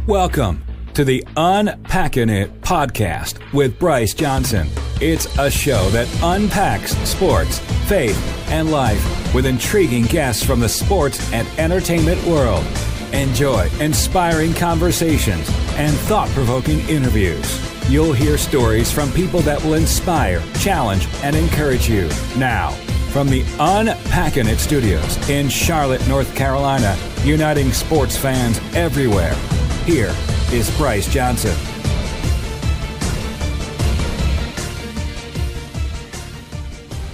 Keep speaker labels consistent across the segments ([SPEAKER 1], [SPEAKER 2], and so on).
[SPEAKER 1] Welcome to the Unpacking It podcast with Bryce Johnson. It's a show that unpacks sports, faith, and life with intriguing guests from the sports and entertainment world. Enjoy inspiring conversations and thought-provoking interviews. You'll hear stories from people that will inspire, challenge, and encourage you. Now, from the Unpacking It studios in Charlotte, North Carolina, uniting sports fans everywhere, here is Bryce Johnson.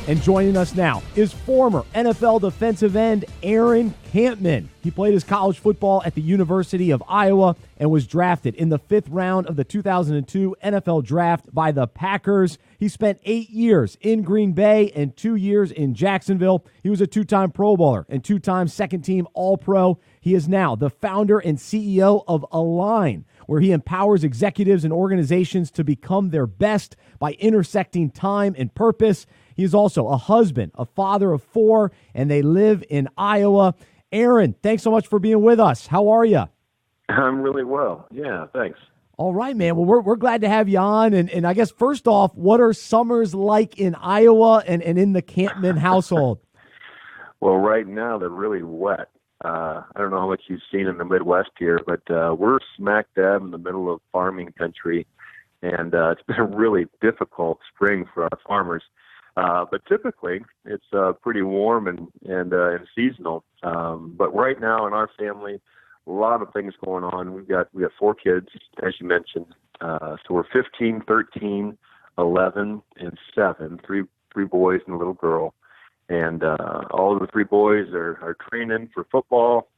[SPEAKER 2] And joining us now is former NFL defensive end Aaron Kampman. He played his college football at the University of Iowa and was drafted in the 5th round of the 2002 NFL Draft by the Packers. He spent 8 years in Green Bay and 2 years in Jacksonville. He was a 2-time Pro Bowler and 2-time second-team All-Pro. He is now the founder and CEO of Align, where he empowers executives and organizations to become their best by intersecting time and purpose. He is also a husband, a father of 4, and they live in Iowa. Aaron, thanks so much for being with us. How are you?
[SPEAKER 3] I'm really well. Yeah, thanks.
[SPEAKER 2] All right, man. Well, we're glad to have you on. And I guess first off, what are summers like in Iowa and in the Kampman household?
[SPEAKER 3] Well, right now they're really wet. I don't know how much you've seen in the Midwest here, but we're smack dab in the middle of farming country, and it's been a really difficult spring for our farmers. But typically it's pretty warm and seasonal. But right now in our family, a lot of things going on. We have 4 kids, as you mentioned. So we're 15, 13, 11, and 7, three boys and a little girl. And all of the 3 boys are training for football.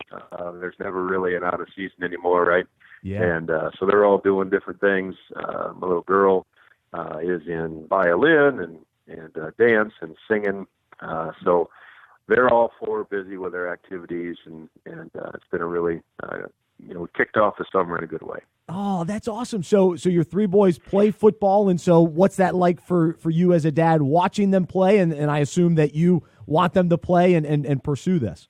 [SPEAKER 3] There's never really an out of season anymore, right?
[SPEAKER 2] Yeah.
[SPEAKER 3] And so they're all doing different things. My little girl is in violin and dance and singing. So they're all 4 busy with their activities, and it's been a really, we kicked off the summer in a good way.
[SPEAKER 2] Oh, that's awesome. So your 3 boys play football, and so what's that like for you as a dad watching them play? And I assume that you want them to play and pursue this.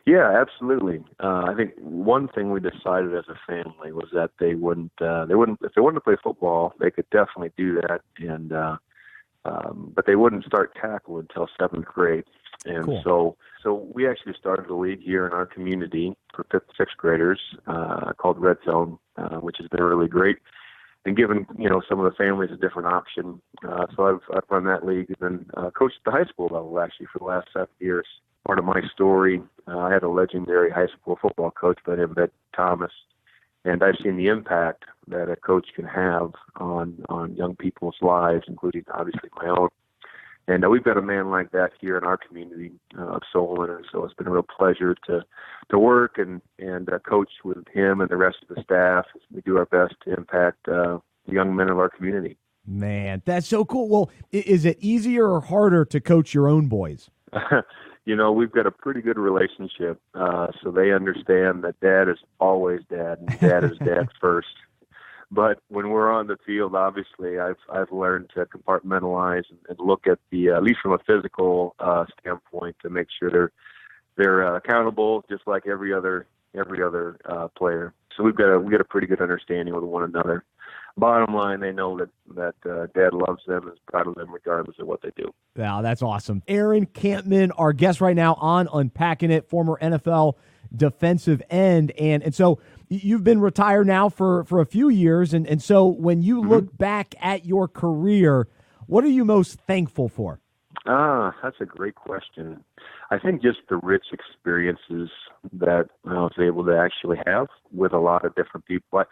[SPEAKER 3] Yeah, absolutely. I think one thing we decided as a family was that if they wanted to play football, they could definitely do that, and but they wouldn't start tackle until 7th grade. And
[SPEAKER 2] cool.
[SPEAKER 3] So we actually started a league here in our community for 5th and 6th graders called Red Zone, which has been really great and given, some of the families a different option. So I've run that league and then coached at the high school level actually for the last 7 years. Part of my story, I had a legendary high school football coach by the name of Thomas, and I've seen the impact that a coach can have on young people's lives, including obviously my own. And we've got a man like that here in our community of Solon, and so it's been a real pleasure to work and coach with him and the rest of the staff as we do our best to impact the young men of our community.
[SPEAKER 2] Man, that's so cool. Well, is it easier or harder to coach your own boys?
[SPEAKER 3] We've got a pretty good relationship, so they understand that dad is always dad and dad is dad first. But when we're on the field, obviously, I've learned to compartmentalize and look at at least from a physical standpoint, to make sure they're accountable, just like every other player. So we got a pretty good understanding with one another. Bottom line, they know that dad loves them and is proud of them regardless of what they do.
[SPEAKER 2] Wow, that's awesome. Aaron Kampman, our guest right now on Unpacking It, former NFL defensive end. And so you've been retired now for a few years. And so when you look back at your career, what are you most thankful for?
[SPEAKER 3] That's a great question. I think just the rich experiences that I was able to actually have with a lot of different people.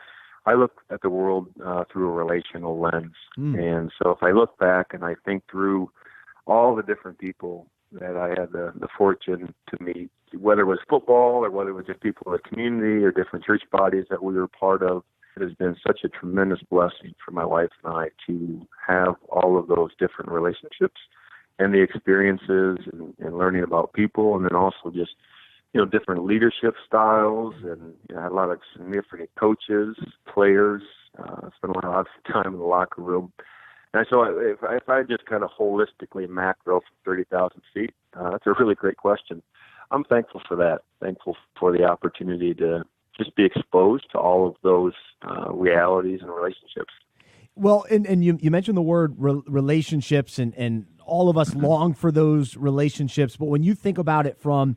[SPEAKER 3] I look at the world through a relational lens. And so if I look back and I think through all the different people that I had the fortune to meet, whether it was football or whether it was just people in the community or different church bodies that we were part of, it has been such a tremendous blessing for my wife and I to have all of those different relationships and the experiences and learning about people, and then also just different leadership styles, and I had a lot of significant coaches, players, spent a lot of time in the locker room. And so if I just kind of holistically macro from 30,000 feet, that's a really great question. I'm thankful for that, thankful for the opportunity to just be exposed to all of those realities and relationships.
[SPEAKER 2] Well, and you mentioned the word relationships, and all of us long for those relationships. But when you think about it from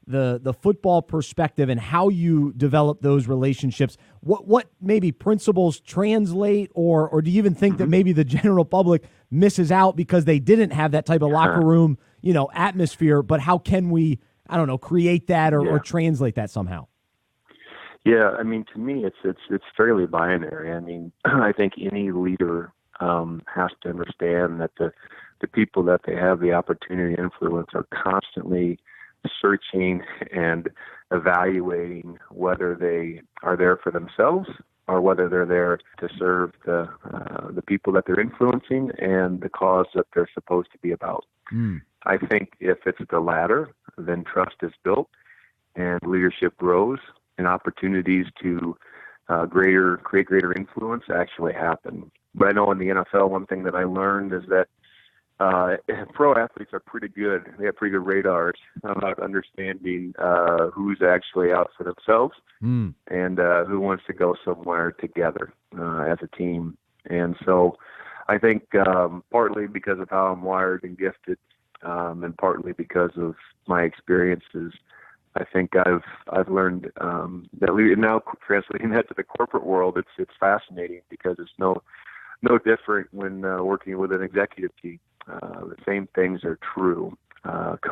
[SPEAKER 2] the football perspective and how you develop those relationships, what maybe principles translate, or do you even think that maybe the general public misses out because they didn't have that type of locker room, atmosphere? But how can we, I don't know, create that or translate that somehow?
[SPEAKER 3] Yeah, I mean, to me, it's fairly binary. I mean, I think any leader has to understand that the people that they have the opportunity to influence are constantly searching and evaluating whether they are there for themselves or whether they're there to serve the people that they're influencing and the cause that they're supposed to be about. I think if it's the latter, then trust is built and leadership grows, and opportunities to create greater influence actually happen. But I know in the NFL, one thing that I learned is that pro athletes are pretty good. They have pretty good radars about understanding who's actually out for themselves and who wants to go somewhere together as a team. And so I think partly because of how I'm wired and gifted, and partly because of my experiences, I think I've learned that now translating that to the corporate world, it's fascinating because it's no different when working with an executive team. The same things are true.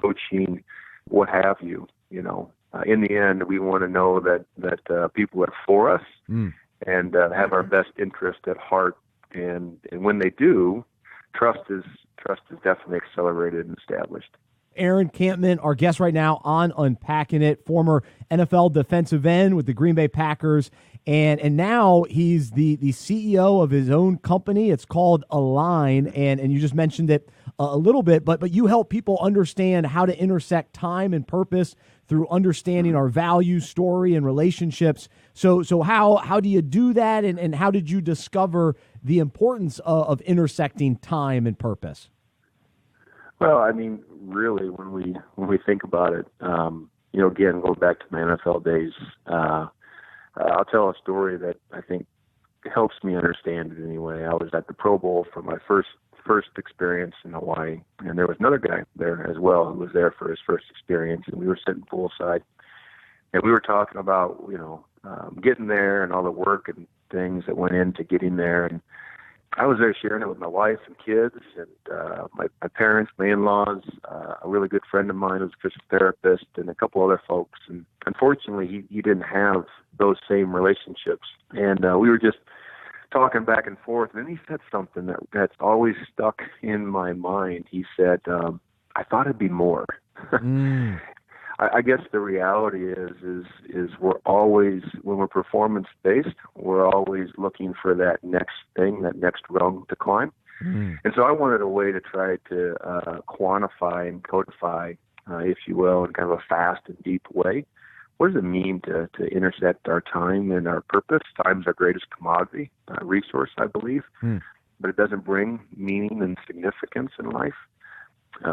[SPEAKER 3] Coaching, what have you. In the end, we want to know that people are for us and have our best interest at heart. And when they do, trust is definitely accelerated and established.
[SPEAKER 2] Aaron Kampman, our guest right now on Unpacking It, former NFL defensive end with the Green Bay Packers, and now he's the CEO of his own company. It's called Align, and you just mentioned it a little bit, but you help people understand how to intersect time and purpose through understanding our values, story, and relationships. So how do you do that, and how did you discover the importance of intersecting time and purpose?
[SPEAKER 3] Well, I mean, really, when we think about it, again, going back to my NFL days, I'll tell a story that I think helps me understand it anyway. I was at the Pro Bowl for my first experience in Hawaii, and there was another guy there as well who was there for his first experience, and we were sitting poolside, and we were talking about getting there and all the work and things that went into getting there, and I was there sharing it with my wife and kids and my parents, my in-laws, a really good friend of mine who's a physical therapist, and a couple other folks. And unfortunately, he didn't have those same relationships. And we were just talking back and forth. And then he said something that's always stuck in my mind. He said, I thought it'd be more. I guess the reality is we're always, when we're performance-based, we're always looking for that next thing, that next rung to climb. And so I wanted a way to try to quantify and codify, if you will, in kind of a fast and deep way. What does it mean to intersect our time and our purpose? Time's our greatest commodity, resource, I believe, but it doesn't bring meaning and significance in life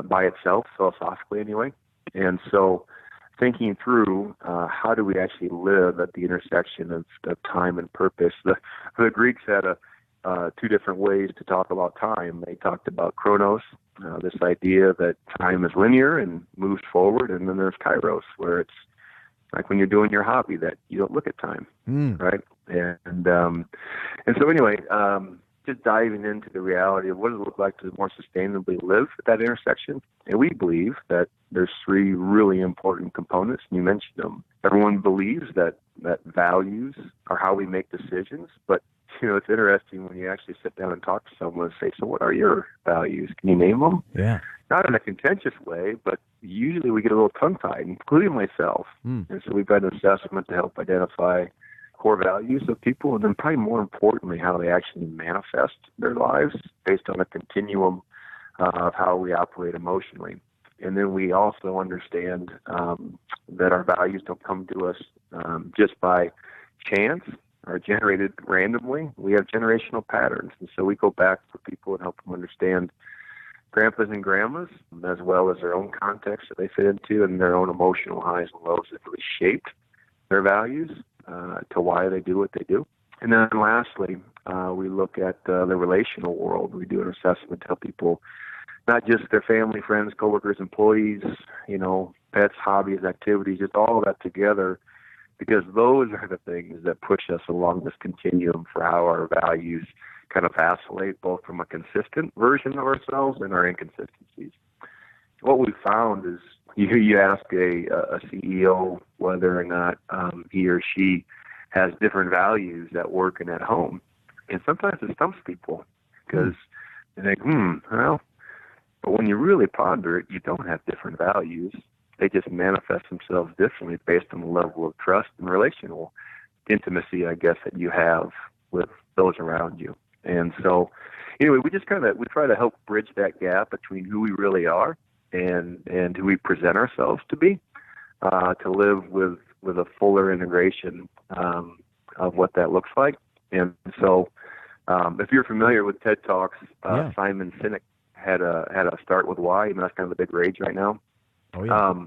[SPEAKER 3] by itself, philosophically anyway. And so thinking through how do we actually live at the intersection of time and purpose. The Greeks had two different ways to talk about time. They talked about chronos, this idea that time is linear and moves forward, and then there's kairos, where it's like when you're doing your hobby that you don't look at time, right? And so anyway, just diving into the reality of what does it look like to more sustainably live at that intersection. And we believe that there's three really important components, and you mentioned them. Everyone believes that values are how we make decisions, but it's interesting when you actually sit down and talk to someone and say, so what are your values? Can you name them?
[SPEAKER 2] Yeah.
[SPEAKER 3] Not in a contentious way, but usually we get a little tongue-tied, including myself. And so we've got an assessment to help identify core values of people, and then probably more importantly, how they actually manifest their lives based on a continuum of how we operate emotionally. And then we also understand that our values don't come to us just by chance or generated randomly. We have generational patterns, and so we go back for people and help them understand grandpas and grandmas, as well as their own context that they fit into and their own emotional highs and lows that really shaped their values. to why they do what they do. And then lastly, we look at the relational world. We do an assessment to help people, not just their family, friends, coworkers, employees, pets, hobbies, activities, just all of that together, because those are the things that push us along this continuum for how our values kind of vacillate, both from a consistent version of ourselves and our inconsistencies. What we found is you ask a CEO whether or not he or she has different values at work and at home. And sometimes it stumps people because they think, well, but when you really ponder it, you don't have different values. They just manifest themselves differently based on the level of trust and relational intimacy, I guess, that you have with those around you. And so, anyway, we try to help bridge that gap between who we really are and who we present ourselves to be, to live with a fuller integration of what that looks like. And so, if you're familiar with TED Talks, Simon Sinek had a start with why. That's kind of the big rage right now.
[SPEAKER 2] Oh yeah.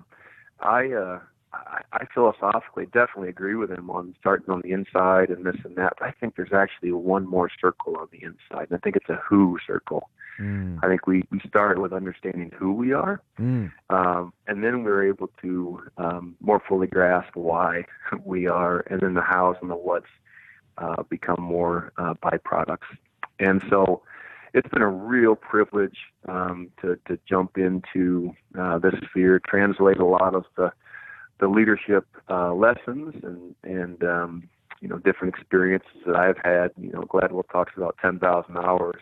[SPEAKER 3] I philosophically definitely agree with him on starting on the inside and this and that. But I think there's actually one more circle on the inside, and I think it's a who circle. I think we start with understanding who we are, and then we're able to more fully grasp why we are, and then the hows and the whats become more byproducts. And so it's been a real privilege to jump into this sphere, translate a lot of the leadership lessons and different experiences that I've had. Gladwell talks about 10,000 hours.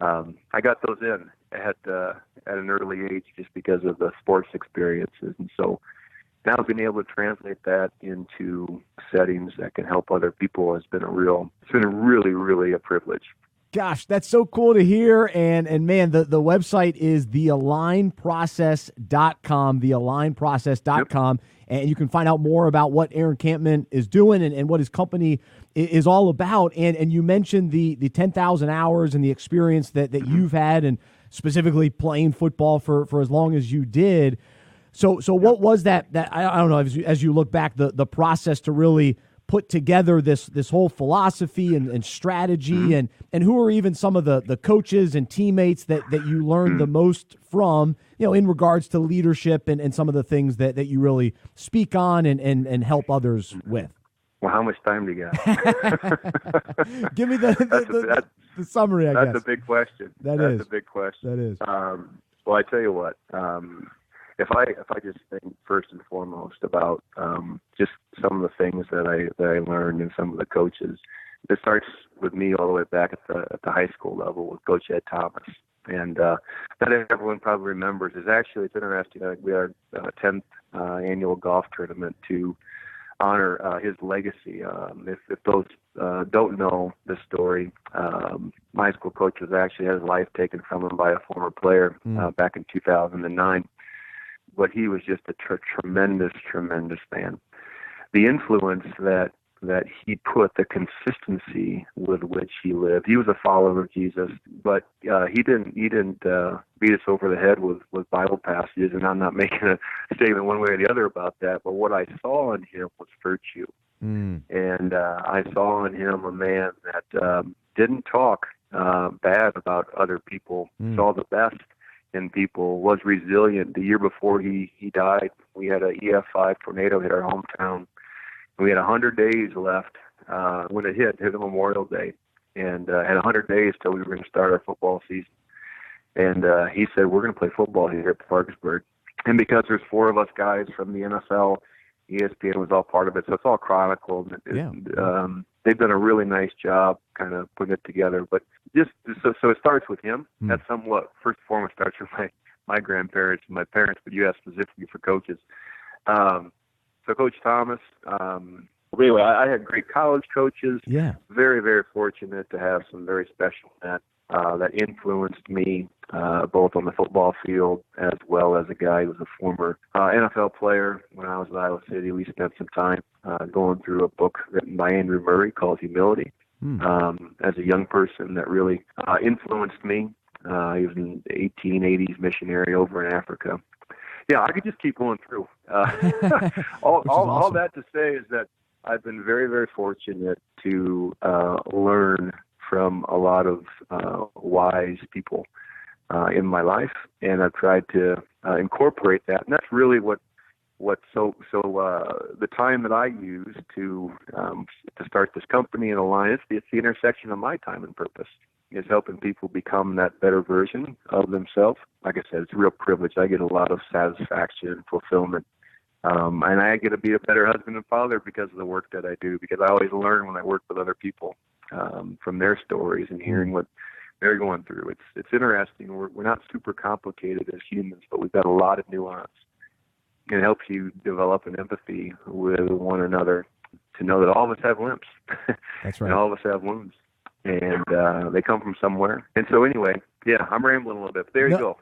[SPEAKER 3] I got those in at an early age just because of the sports experiences, and so now being able to translate that into settings that can help other people has been really a privilege.
[SPEAKER 2] Gosh, that's so cool to hear. And man, the website is thealignprocess.com, thealignprocess.com. Yep. And you can find out more about what Aaron Kampman is doing and what his company is all about. And you mentioned the 10,000 hours and the experience that you've had, and specifically playing football for as long as you did. So what was that I don't know, as you look back, the process to really put together this whole philosophy and strategy, and who are even some of the coaches and teammates that you learned the most from, in regards to leadership and some of the things that you really speak on and help others with?
[SPEAKER 3] Well, how much time do you got?
[SPEAKER 2] Give me the summary, I guess.
[SPEAKER 3] That's a big question. That's a big question.
[SPEAKER 2] That is.
[SPEAKER 3] Well, I tell you what, if I just think first and foremost about just some of the things that I learned and some of the coaches, it starts with me all the way back at the high school level with Coach Ed Thomas. And that everyone probably remembers is actually, it's interesting, we had our 10th annual golf tournament to honor his legacy. If those don't know the story, my school coach was actually had his life taken from him by a former player back in 2009. But he was just a tremendous man. The influence that he put, the consistency with which he lived. He was a follower of Jesus, but he didn't beat us over the head with Bible passages. And I'm not making a statement one way or the other about that. But what I saw in him was virtue, and I saw in him a man that didn't talk bad about other people. Saw the best in people, was resilient. The year before he died, we had an EF5 tornado hit our hometown. We had 100 days left when it hit a Memorial Day, and had 100 days till we were going to start our football season. And he said, we're going to play football here at Parkersburg. And because there's 4 of us guys from the NFL, ESPN was all part of it, so it's all chronicled. They've done a really nice job kind of putting it together. But so it starts with him. That somewhat, first and foremost, starts with my grandparents and my parents, but you asked specifically for coaches. So Coach Thomas, anyway, I had great college coaches. Yeah. Very, very fortunate to have some very special men that influenced me both on the football field as well as a guy who was a former NFL player. When I was at Iowa City, we spent some time going through a book written by Andrew Murray called Humility as a young person that really influenced me. He was an 1880s missionary over in Africa. Yeah, I could just keep going through. All that to say is that I've been very, very fortunate to learn from a lot of wise people in my life, and I've tried to incorporate that. And that's really what the time that I use to start this company and Alliance, it's the intersection of my time and purpose, is helping people become that better version of themselves. Like I said, it's a real privilege. I get a lot of satisfaction and fulfillment. And I get to be a better husband and father because of the work that I do, because I always learn when I work with other people from their stories and hearing what they're going through. It's interesting. We're not super complicated as humans, but we've got a lot of nuance. It helps you develop an empathy with one another to know that all of us have limps.
[SPEAKER 2] That's right.
[SPEAKER 3] And all of us have wounds. And they come from somewhere. And so anyway, yeah, I'm rambling a little bit. But there you go.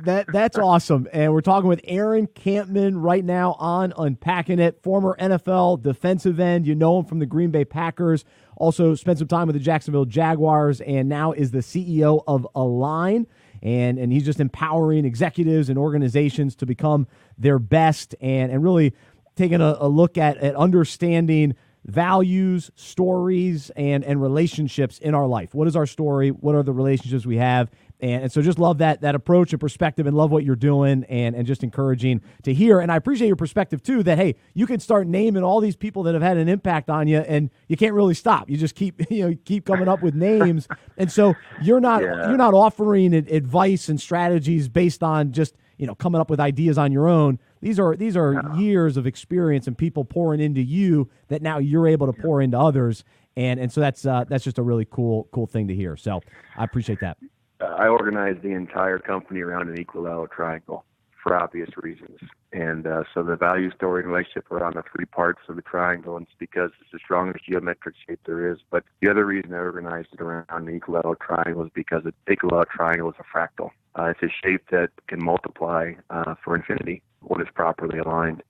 [SPEAKER 2] That's awesome. And we're talking with Aaron Kampman right now on Unpacking It, former NFL defensive end. You know him from the Green Bay Packers. Also spent some time with the Jacksonville Jaguars, and now is the CEO of Align. And he's just empowering executives and organizations to become their best and really taking a look at understanding values, stories, and relationships in our life. What is our story? What are the relationships we have? And so just love that approach and perspective, and love what you're doing, and just encouraging to hear. And I appreciate your perspective too, that, hey, you can start naming all these people that have had an impact on you, and you can't really stop. You just keep coming up with names. And so you're not offering advice and strategies based on just, coming up with ideas on your own. These are years of experience and people pouring into you that now you're able to pour into others. And so that's just a really cool thing to hear. So I appreciate that.
[SPEAKER 3] I organized the entire company around an equilateral triangle for obvious reasons. And so the value, story, and relationship are on the three parts of the triangle, and it's because it's the strongest geometric shape there is. But the other reason I organized it around an equilateral triangle is because the equilateral triangle is a fractal. It's a shape that can multiply for infinity when it's properly aligned.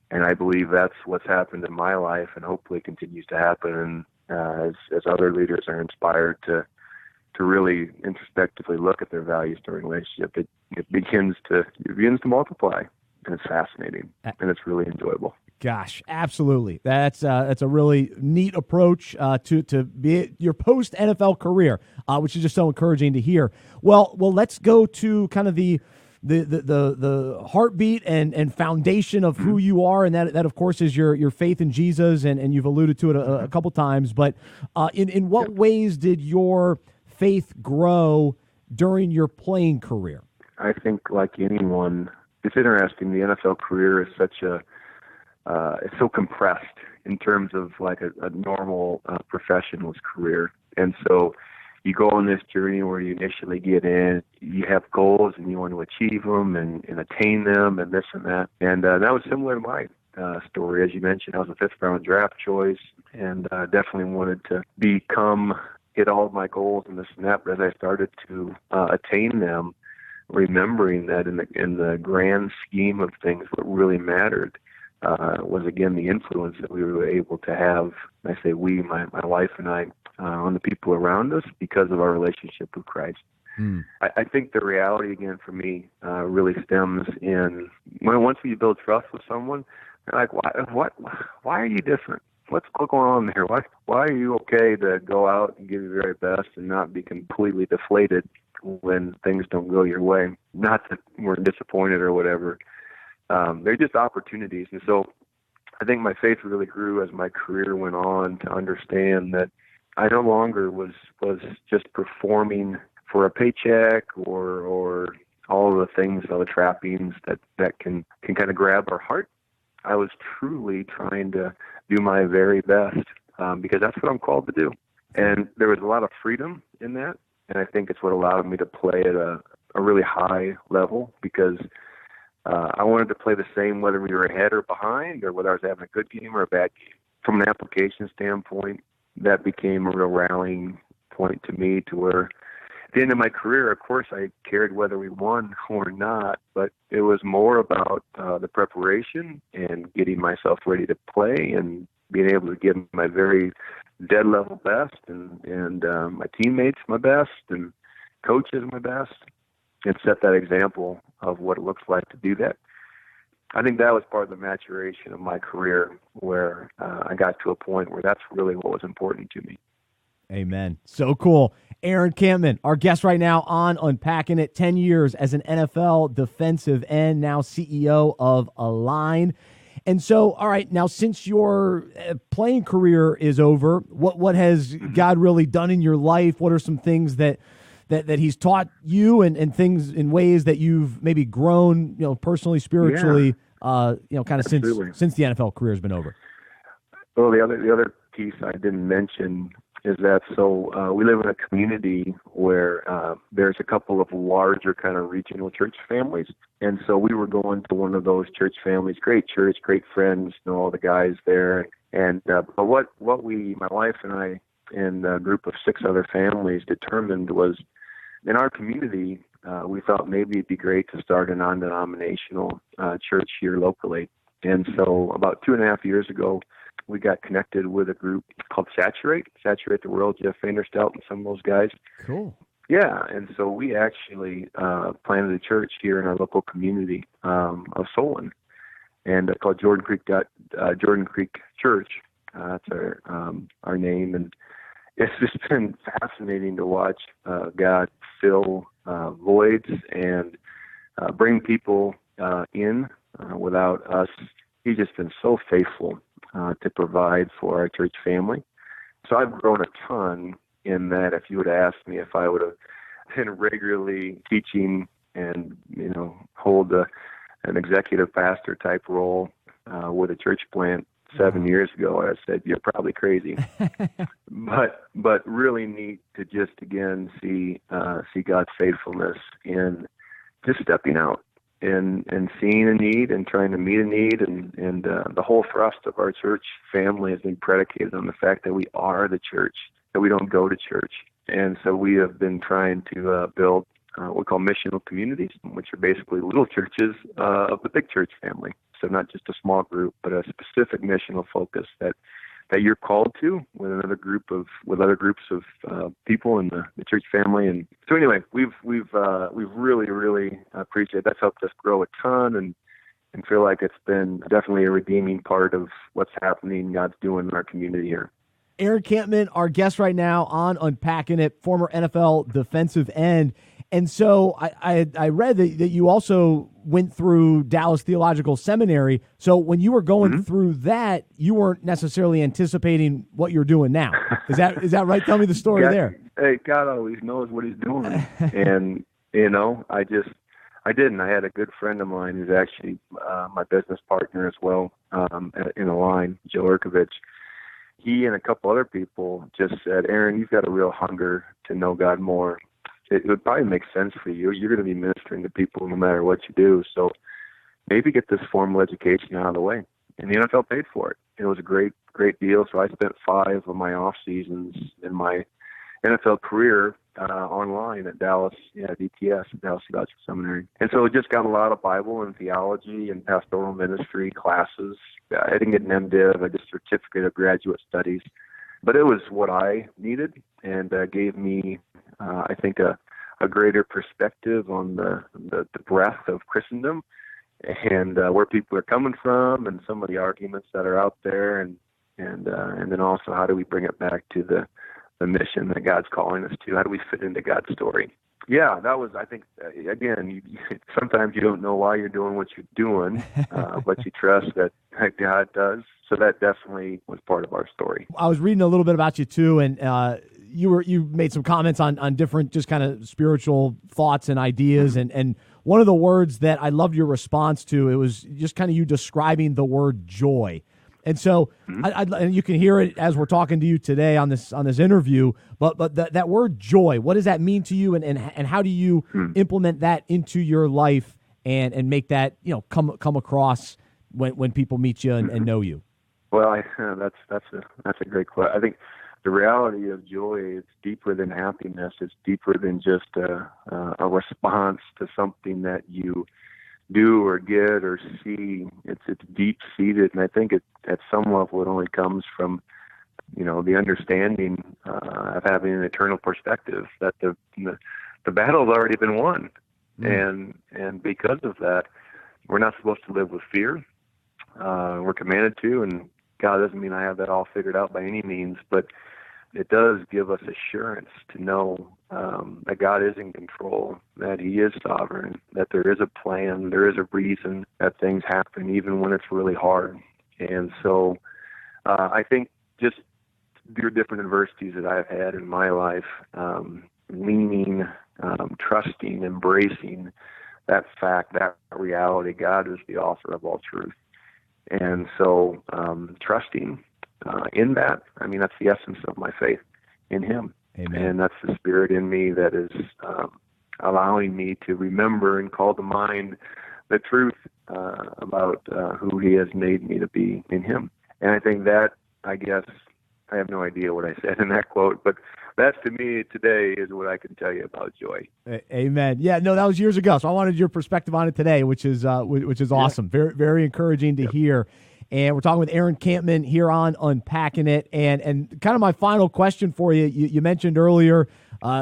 [SPEAKER 3] And I believe that's what's happened in my life, and hopefully continues to happen as other leaders are inspired to really introspectively look at their values during relationship. It begins to multiply, and it's fascinating, and it's really enjoyable.
[SPEAKER 2] Gosh, absolutely. That's a really neat approach to be your post NFL career, which is just so encouraging to hear. Well, let's go to kind of the heartbeat and foundation of who you are, and that of course is your faith in Jesus, and you've alluded to it a couple times. But in what ways did your faith grow during your playing career? I
[SPEAKER 3] think, like anyone, it's interesting. The NFL career is it's so compressed in terms of like a normal professional's career. And so you go on this journey where you initially get in, you have goals and you want to achieve them and attain them and this and that. And that was similar to my story. As you mentioned, I was a fifth-round draft choice, and definitely wanted to hit all of my goals and this and that. But as I started to attain them, remembering that in the grand scheme of things, what really mattered was, again, the influence that we were able to have. I say we, my wife and I, on the people around us because of our relationship with Christ. I think the reality, again, for me, really stems in once you build trust with someone, they're like, why are you different? What's going on there? Why are you okay to go out and give your very best and not be completely deflated when things don't go your way? Not that we're disappointed or whatever. They're just opportunities. And so I think my faith really grew as my career went on, to understand that I no longer was just performing for a paycheck or all of the things, all the trappings that can kind of grab our heart. I was truly trying to do my very best because that's what I'm called to do. And there was a lot of freedom in that, and I think it's what allowed me to play at a really high level, because I wanted to play the same whether we were ahead or behind, or whether I was having a good game or a bad game. From an application standpoint, that became a real rallying point to me, to where at the end of my career, of course, I cared whether we won or not, but it was more about the preparation and getting myself ready to play and being able to give my very dead level best and my teammates my best and coaches my best, and set that example of what it looks like to do that. I think that was part of the maturation of my career, where I got to a point where that's really what was important to me.
[SPEAKER 2] Amen. So cool. Aaron Kampman, our guest right now on Unpacking It, 10 years as an NFL defensive end, now CEO of Align. And so, all right, now since your playing career is over, what has God really done in your life? What are some things that he's taught you and things in ways that you've maybe grown, personally, spiritually, kind of since the NFL career has been over?
[SPEAKER 3] Well, the other piece I didn't mention is that we live in a community where there's a couple of larger kind of regional church families. And so we were going to one of those church families, great church, great friends, all the guys there. And but what my wife and I and a group of 6 other families determined was, in our community, we thought maybe it'd be great to start a non-denominational church here locally. And so about 2.5 years ago, we got connected with a group called Saturate the World, Jeff Vanderstelt and some of those guys.
[SPEAKER 2] Cool.
[SPEAKER 3] Yeah, and so we actually planted a church here in our local community of Solon, and called Jordan Creek Church. That's our name, and it's just been fascinating to watch God fill voids and bring people in without us. He's just been so faithful to provide for our church family. So I've grown a ton in that. If you would have asked me if I would have been regularly teaching and, hold an executive pastor type role with a church plant 7 years ago, I said, you're probably crazy. but really neat to just again see God's faithfulness in just stepping out and seeing a need and trying to meet a need, and the whole thrust of our church family has been predicated on the fact that we are the church, that we don't go to church. And so we have been trying to build what we call missional communities, which are basically little churches of the big church family. So not just a small group, but a specific missional focus that you're called to with other groups of people in the church family. And so anyway, we've really appreciated. That's helped us grow a ton and feel like it's been definitely a redeeming part of what's happening, God's doing in our community here.
[SPEAKER 2] Aaron Kampman, our guest right now on Unpacking It, former NFL defensive end. And so I read that you also went through Dallas Theological Seminary. So when you were going through that, you weren't necessarily anticipating what you're doing now. Is that right? Tell me the story there.
[SPEAKER 3] Hey, God always knows what he's doing. And, I didn't. I had a good friend of mine who's actually my business partner as well in Align, Joe Urkovich. He and a couple other people just said, Aaron, you've got a real hunger to know God more. It would probably make sense for you. You're going to be ministering to people no matter what you do. So maybe get this formal education out of the way. And the NFL paid for it. It was a great deal. So I spent 5 of my off seasons in my NFL career online at Dallas, DTS, Dallas Theological Seminary. And so I just got a lot of Bible and theology and pastoral ministry classes. I didn't get an MDiv, I just a certificate of graduate studies. But it was what I needed and gave me, I think, a greater perspective on the breadth of Christendom and where people are coming from and some of the arguments that are out there, and then also how do we bring it back to the mission that God's calling us to? How do we fit into God's story? Yeah, that was, I think, again, sometimes you don't know why you're doing what you're doing, but you trust that God does. So that definitely was part of our story.
[SPEAKER 2] I was reading a little bit about you too, and you made some comments on different just kind of spiritual thoughts and ideas, and one of the words that I loved your response to, it was just kind of you describing the word joy. And so, and you can hear it as we're talking to you today on this interview. But that word joy, what does that mean to you, and how do you implement that into your life and make that come across when people meet you and know you?
[SPEAKER 3] Well, that's a great question. I think the reality of joy is deeper than happiness. It's deeper than just a response to something that you do or get or see. It's deep seated, and I think at some level it only comes from the understanding of having an eternal perspective that the battle's already been won, and because of that, we're not supposed to live with fear. We're commanded to, and God doesn't mean I have that all figured out by any means, but it does give us assurance to know that God is in control, that He is sovereign, that there is a plan, there is a reason that things happen, even when it's really hard. And so I think just through different adversities that I've had in my life, leaning, trusting, embracing that fact, that reality, God is the author of all truth. And so trusting in that, I mean, that's the essence of my faith in Him.
[SPEAKER 2] Amen.
[SPEAKER 3] And that's the Spirit in me that is allowing me to remember and call to mind the truth about who He has made me to be in Him. And I think that, I guess, I have no idea what I said in that quote, but that to me today is what I can tell you about joy.
[SPEAKER 2] Amen. Yeah, no, that was years ago, so I wanted your perspective on it today, which is awesome. Yeah. Very, very encouraging to hear. And we're talking with Aaron Kampman here on Unpacking It. And kind of my final question for you, you mentioned earlier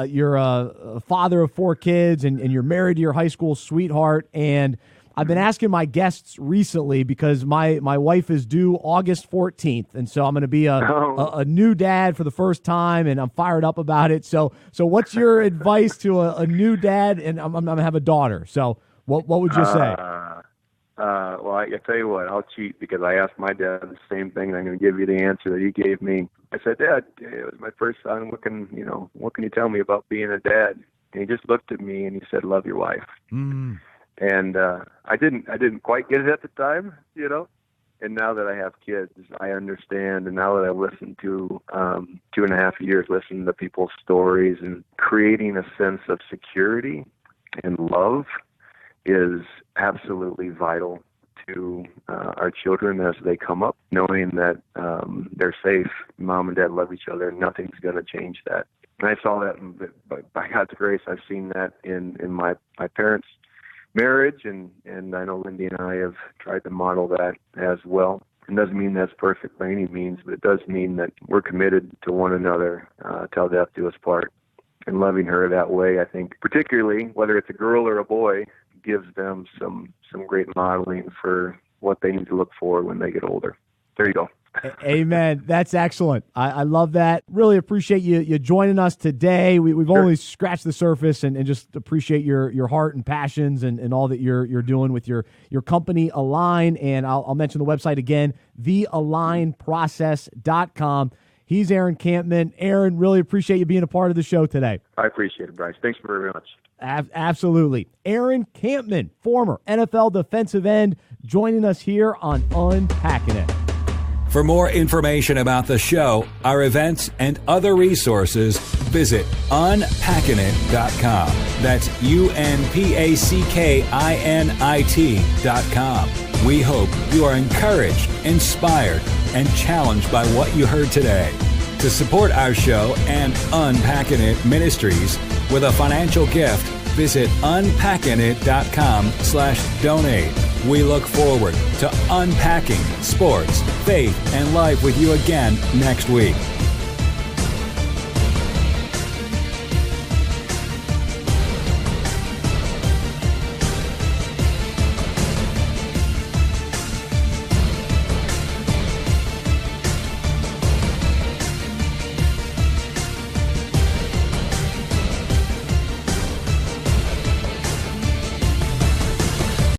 [SPEAKER 2] you're a father of 4 kids and you're married to your high school sweetheart. And I've been asking my guests recently because my wife is due August 14th. And so I'm going to be a new dad for the first time, and I'm fired up about it. So what's your advice to a new dad? And I'm going to have a daughter. So what would you say?
[SPEAKER 3] Well, I tell you what, I'll cheat because I asked my dad the same thing, and I'm going to give you the answer that he gave me. I said, Dad, it was my first son. What can you tell me about being a dad? And he just looked at me and he said, love your wife.
[SPEAKER 2] Mm.
[SPEAKER 3] And I didn't quite get it at the time, And now that I have kids, I understand. And now that I've listened to 2.5 years, listening to people's stories and creating a sense of security and love is absolutely vital to our children as they come up, knowing that they're safe, mom and dad love each other, and nothing's going to change that. And I saw that by God's grace. I've seen that in my parents' marriage, and I know Lindy and I have tried to model that as well. It doesn't mean that's perfect by any means, but it does mean that we're committed to one another till death do us part. And loving her that way, I think, particularly whether it's a girl or a boy, gives them some great modeling for what they need to look for when they get older. There you go.
[SPEAKER 2] Amen. That's excellent. I love that. Really appreciate you joining us today. We've only scratched the surface, and just appreciate your heart and passions and all that you're doing with your company Align. And I'll mention the website again, thealignprocess.com. He's Aaron Kampman. Aaron, really appreciate you being a part of the show today.
[SPEAKER 3] I appreciate it, Bryce. Thanks very much.
[SPEAKER 2] Absolutely. Aaron Kampman, former NFL defensive end, joining us here on Unpacking It.
[SPEAKER 1] For more information about the show, our events, and other resources, visit unpackingit.com. That's unpackinit.com. We hope you are encouraged, inspired, and challenged by what you heard today. To support our show and Unpacking It Ministries with a financial gift, visit unpackingit.com/donate. We look forward to unpacking sports, faith, and life with you again next week.